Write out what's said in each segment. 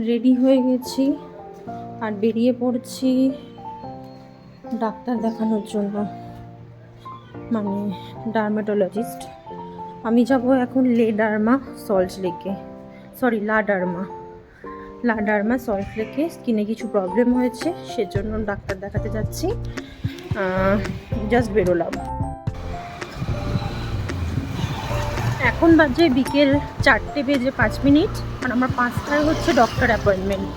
Ready হয়ে গেছি আর বেরিয়ে পড়ছি ডাক্তার দেখানোর জন্য, মানে ডার্মাটোলজিস্ট। আমি যাব এখন লাডার্মা সল্ট লেকে। স্কিনে কিছু প্রবলেম হয়েছে, সেজন্য ডাক্তার দেখাতে যাচ্ছি। জাস্ট বেরোলাম। এখন বাজে বিকেল 4:05 আর আমার 5টায় হচ্ছে ডক্টর অ্যাপয়েন্টমেন্ট।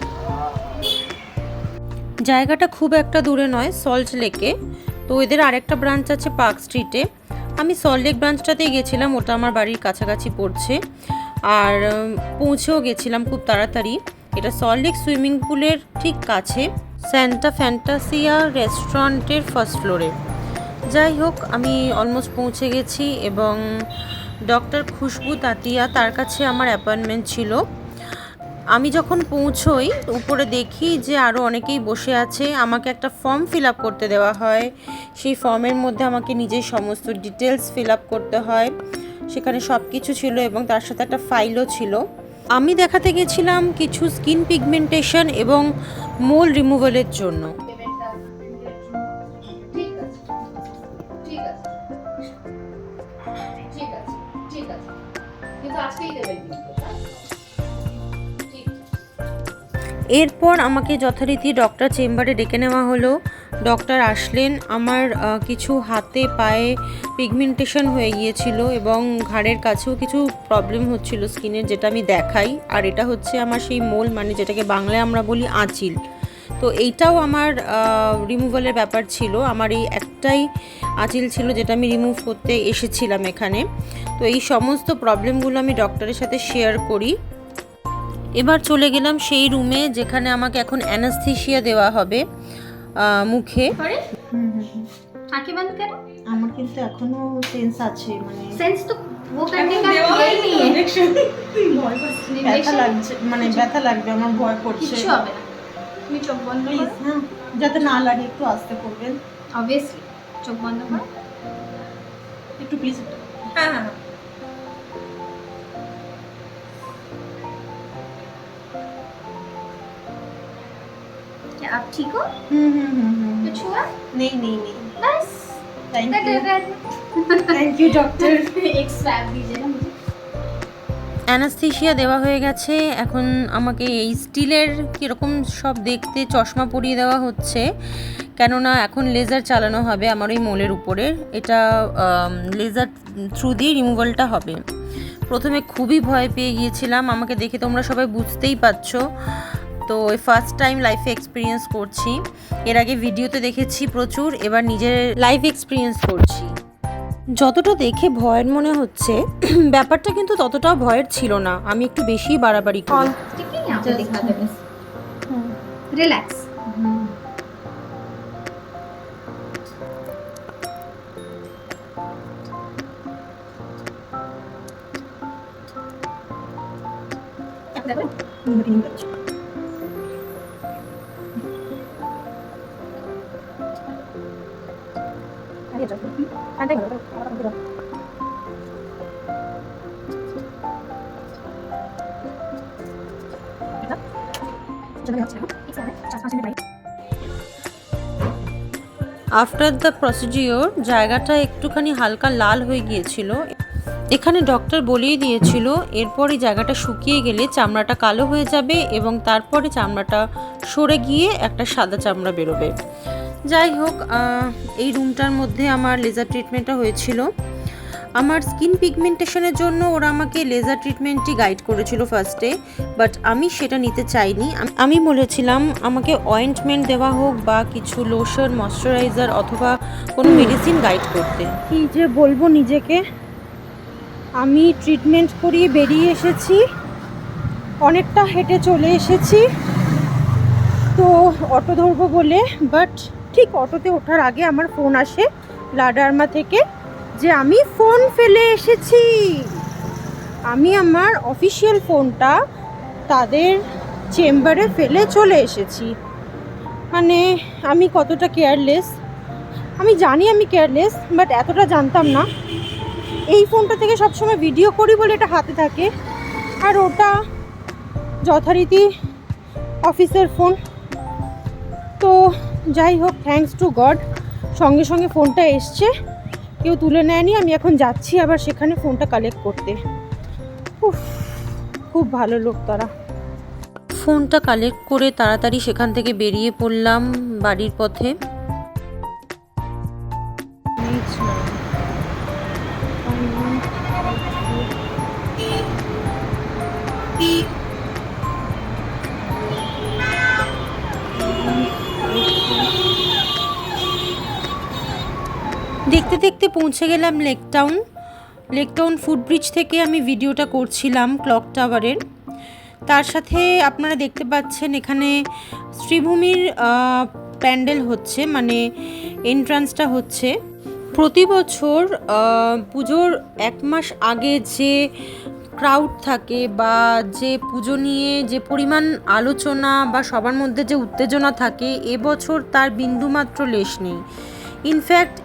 জায়গাটা খুব একটা দূরে নয়, সল্ট লেকে। তো এদের আরেকটা ব্রাঞ্চ আছে পার্ক স্ট্রিটে। আমি সল্ট লেক ব্রাঞ্চটাতেই গেছিলাম, ওটা আমার বাড়ির কাছাকাছি পড়ছে। আর পৌঁছেও গেছিলাম খুব তাড়াতাড়ি। এটা সল্ট লেক সুইমিং পুলের ঠিক কাছে, স্যান্টা ফ্যান্টাসিয়া রেস্টুরেন্টের ফার্স্ট ফ্লোরে। যাই হোক, আমি অলমোস্ট পৌঁছে গেছি এবং ডক্টর খুশবু তাতিয়া, তার কাছে আমার অ্যাপয়েন্টমেন্ট ছিল। আমি যখন পৌঁছোই উপরে দেখি যে আরও অনেকেই বসে আছে। আমাকে একটা ফর্ম ফিল আপ করতে দেওয়া হয়। সেই ফর্মের মধ্যে আমাকে নিজের সমস্ত ডিটেলস ফিল আপ করতে হয়। সেখানে সব কিছু ছিল এবং তার সাথে একটা ফাইলও ছিল। আমি দেখাতে গেছিলাম কিছু স্কিন পিগমেন্টেশন এবং মোল রিমুভালের জন্য। এরপর আমাকে যথারীতি ডক্টর চেম্বারে ডেকে নেওয়া হলো। ডক্টর আসলেন। আমার কিছু হাতে পায়ে পিগমেন্টেশন হয়ে গিয়েছিল এবং ঘাড়ের কাছেও কিছু প্রবলেম হচ্ছিল স্কিনের, যেটা আমি দেখাই। আর এটা হচ্ছে আমার সেই মোল, মানে যেটাকে বাংলায় আমরা বলি আঁচিল। তো এইটাও আমার রিমুভালের ব্যাপার ছিল। আমার এই একটাই আঁচিল ছিল যেটা আমি রিমুভ করতে এসেছিলাম এখানে। তো এই সমস্ত প্রবলেমগুলো আমি ডক্টরের সাথে শেয়ার করি। এবার চলে গেলাম সেই রুমে যেখানে আমাকে এখন অ্যানাস্থেসিয়া দেওয়া হবে মুখে। आंखें बंद करो। আমার কিন্তু এখনো সেন্স আছে, মানে सेंस तो वो करने का ये नहीं है। ব্যথা লাগছে, মানে ব্যথা লাগবে, আমার ভয় করছে। কিছু হবে না, তুমি চোখ বন্ধ করো। হ্যাঁ, যাতে না লাগে একটু আস্তে করবেন। অবভিয়াসলি চোখ বন্ধ করো একটু প্লিজ। হ্যাঁ হ্যাঁ। क्या आप ठीक हो? कुछ हुआ? नहीं नहीं नहीं। बस थैंक यू डॉक्टर। एक स्वैब दीजिए ना मुझे। অ্যানাস্থেসিয়া দেওয়া হয়ে গেছে। এখন আমাকে এই স্টিলের কীরকম সব দেখতে চশমা পরিয়ে দেওয়া হচ্ছে, কেননা এখন লেজার চালানো হবে আমার ওই মোলের উপরে। এটা লেজার থ্রু দিয়ে রিমুভালটা হবে। প্রথমে খুবই ভয় পেয়ে গিয়েছিলাম, আমাকে দেখে তোমরা সবাই বুঝতেই পারছো। তো ফার্স্ট টাইম লাইফে এক্সপিরিয়েন্স করছি। এর আগে ভিডিওতে দেখেছি প্রচুর, এবার নিজের লাইফ এক্সপিরিয়েন্স করছি। যতটা দেখে ভয়ের মনে হচ্ছে, ব্যাপারটা কিন্তু ততটাও ভয়ের ছিল না। আমি একটু বেশি বাড়াবাড়ি করি। ठीक है, यहाँ पे दिखा दे बस। रिलैक्स। আফটার দ্য প্রসিডিওর জায়গাটা একটুখানি হালকা লাল হয়ে গিয়েছিল। এখানে ডক্টর বলেই দিয়েছিল এরপর এই জায়গাটা শুকিয়ে গেলে চামড়াটা কালো হয়ে যাবে এবং তারপরে চামড়াটা সরে গিয়ে একটা সাদা চামড়া বেরোবে। যাই হোক, এই রুমটার মধ্যে আমার লেজার ট্রিটমেন্টটা হয়েছিল। আমার স্কিন পিগমেন্টেশনের জন্য ওরা আমাকে লেজার ট্রিটমেন্টই গাইড করেছিল ফার্স্টে, বাট আমি সেটা নিতে চাইনি। আমি বলেছিলাম আমাকে অয়েন্টমেন্ট দেওয়া হোক বা কিছু লোশন, ময়শ্চারাইজার অথবা কোনো মেডিসিন গাইড করতে। কী যে বলবো নিজেকে, আমি ট্রিটমেন্ট করিয়ে বেরিয়ে এসেছি, অনেকটা হেঁটে চলে এসেছি। তো অটো ধরবো বলে, বাট ঠিক অটোতে ওঠার আগে আমার ফোন আসে লাডার্মা থেকে যে আমি ফোন ফেলে এসেছি। আমি আমার অফিসিয়াল ফোনটা তাদের চেম্বারে ফেলে চলে এসেছি। মানে আমি কতটা কেয়ারলেস, আমি জানি আমি কেয়ারলেস, বাট এতটা জানতাম না। এই ফোনটা থেকে সবসময় ভিডিও করি বলে এটা হাতে থাকে, আর ওটা যথারীতি অফিসের ফোন। তো যাই হোক, থ্যাঙ্কস টু গড, সঙ্গে সঙ্গে ফোনটা এসছে, কেউ তুলে নেয়নি। আমি এখন যাচ্ছি আবার সেখানে ফোনটা কালেক্ট করতে। উফ, খুব ভালো লোক তারা। ফোনটা কালেক্ট করে তাড়াতাড়ি সেখান থেকে বেরিয়ে পড়লাম বাড়ির পথে। দেখতে দেখতে পৌঁছে গেলাম লেকটাউন ফুটব্রিজ থেকে আমি ভিডিওটা করছিলাম ক্লক টাওয়ারের। তার সাথে আপনারা দেখতে পাচ্ছেন এখানে শ্রীভূমির প্যান্ডেল হচ্ছে, মানে এন্ট্রান্সটা হচ্ছে। প্রতি বছর পুজোর 1 মাস আগে যে ক্রাউড থাকে বা যে পুজো নিয়ে যে পরিমাণ আলোচনা বা সবার মধ্যে যে উত্তেজনা থাকে, এবছর তার বিন্দুমাত্র লেশ নেই। ইনফ্যাক্ট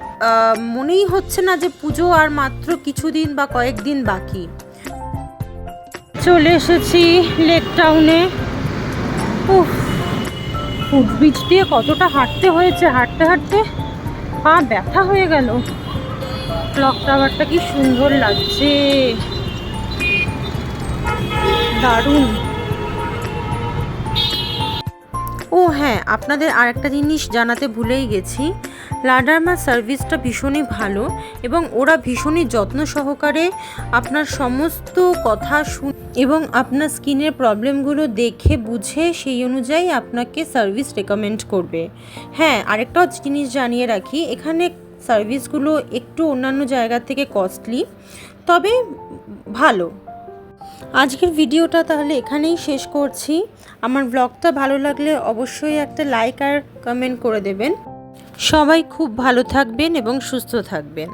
মনেই হচ্ছে না যে পুজো আর মাত্র কিছুদিন বা কয়েকদিন বাকি। চলে এসেছি লেকটাউনে। ফুটব্রিজ দিয়ে কতটা হাঁটতে হয়েছে, হাঁটতে হাঁটতে পা ব্যথা হয়ে গেল। ক্লক টাওয়ারটা কি সুন্দর লাগছে, দারুণ। ও হ্যাঁ, আপনাদের আরেকটা জিনিস জানাতে ভুলেই গেছি, লাডারমা সার্ভিসটা ভীষণই ভালো এবং ওরা ভীষণই যত্ন সহকারে আপনার সমস্ত কথা এবং আপনার স্কিনের প্রবলেমগুলো দেখে বুঝে সেই অনুযায়ী আপনাকে সার্ভিস রেকমেন্ড করবে। হ্যাঁ, আরেকটাও জিনিস জানিয়ে রাখি, এখানে সার্ভিসগুলো একটু অন্যান্য জায়গা থেকে কস্টলি, তবে ভালো। আজকের ভিডিওটা তাহলে এখানেই শেষ করছি। আমার ব্লগটা ভালো লাগলে অবশ্যই একটা লাইক আর কমেন্ট করে দেবেন। সবাই খুব ভালো থাকবেন এবং সুস্থ থাকবেন।